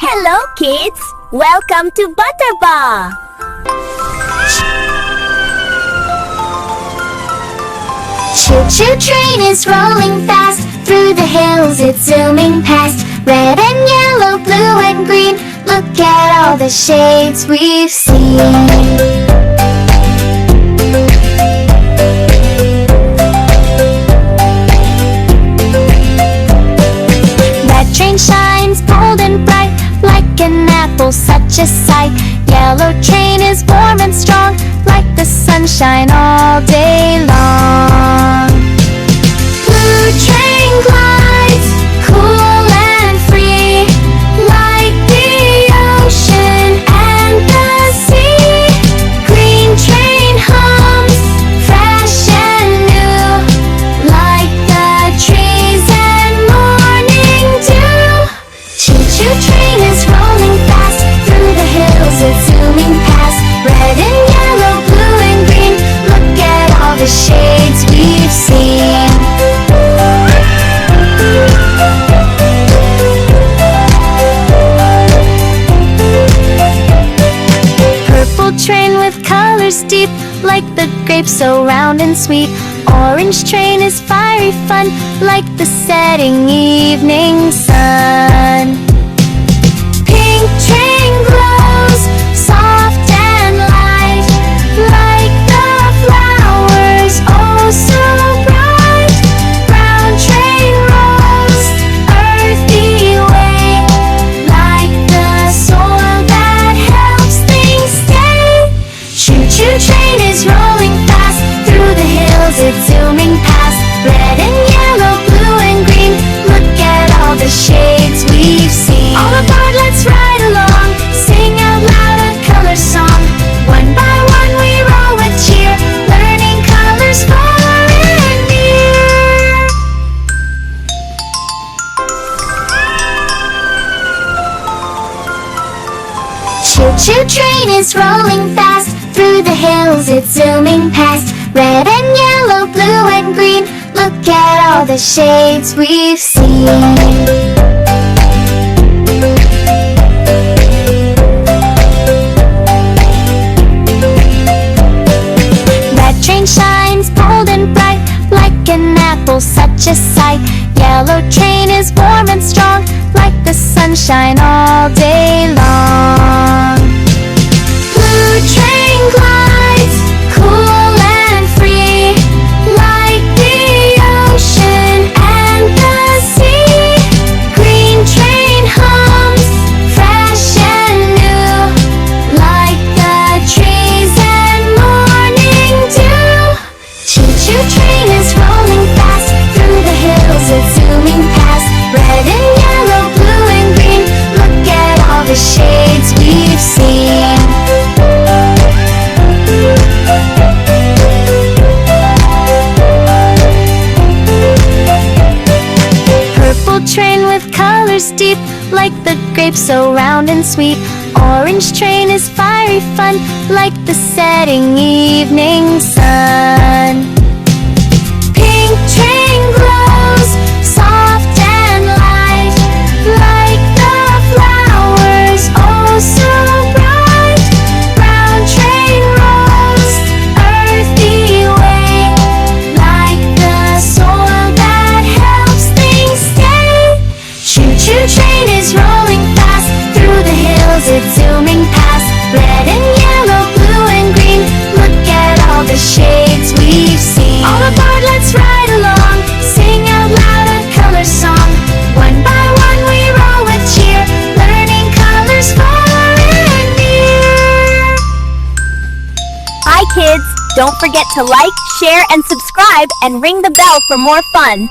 Hello kids! Welcome to Butterbaa! Choo Choo Train is rolling fast. Through the hills it's zooming past. Red and yellow, blue and green. Look at all the shades we've seen. Red train shines bold and bright, like an apple, such a sight. Yellow train is warm and strong, like the sunshine all day long. Blue train glides, cool and free, like the ocean and the sea. Green train hums, fresh and new, like the trees and morning dew. Choo Choo Train is rolling fast. Through the hills it's zooming past. Red and yellow, blue and green. Look at all the shades we've seen. Purple train with colors deep, like the grapes so round and sweet. Orange train is fiery fun, like the setting evening sun. Pink train glows, soft and light, like the flowers, oh so bright. Brown train rolls, earthy way, like the soil that helps things stay. Choo Choo Train is rolling fast. Through the hills it's zooming past. Red and yellow, blue and green. Look at all the shades we've seen. All aboard, let's ride along. Sing out loud a color song. One by one we roll with cheer, learning colors far and near. Choo Choo Train is rolling fast. Through the hills it's zooming past. Red and yellow, blue and green. Look at all the shades we've seen. Red train shines bold and bright, like an apple, such a sight. Yellow train is warm and strong, like the sunshine all day long. Blue train glides, cool and free, like the ocean and the sea. Green train hums, fresh and new, like the trees and morning dew. Choo Choo Train is rolling fast. Through the hills it's zooming past. Red and yellow, blue and green. Look at all the shades we've seen. Purple train with colors deep, like the grapes so round and sweet. Orange train is fiery fun, like the setting evening sun. Pink train glows, soft and light, like the flowers, oh so bright. Brown train rolls, earthy way, like the soil that helps things stay. Choo Choo Train is rolling fast. Through the hills it's zooming past. Red and yellow, blue and green. Look at all the shades we've seen. All aboard, let's ride along. Sing out loud a color song. One by one we roll with cheer, learning colors far and near. Hi kids! Don't forget to like, share, and subscribe and ring the bell for more fun.